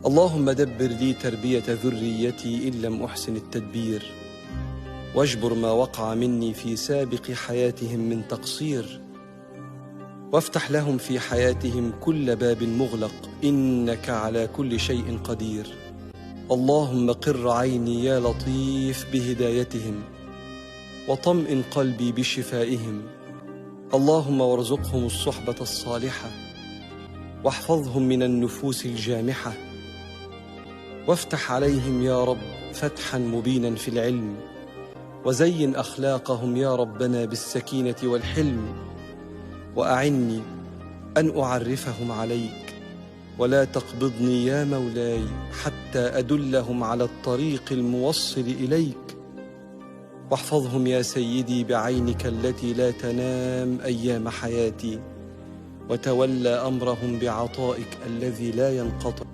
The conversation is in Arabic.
اللهم دبر لي تربية ذريتي إن لم أحسن التدبير، واجبر ما وقع مني في سابق حياتهم من تقصير، وافتح لهم في حياتهم كل باب مغلق، إنك على كل شيء قدير. اللهم قر عيني يا لطيف بهدايتهم، وطمئن قلبي بشفائهم. اللهم وارزقهم الصحبة الصالحة، واحفظهم من النفوس الجامحة، وافتح عليهم يا رب فتحا مبينا في العلم، وزين أخلاقهم يا ربنا بالسكينة والحلم، وأعني أن أعرفهم عليك، ولا تقبضني يا مولاي حتى أدلهم على الطريق الموصل إليك. واحفظهم يا سيدي بعينك التي لا تنام أيام حياتي، وتولى أمرهم بعطائك الذي لا ينقطع.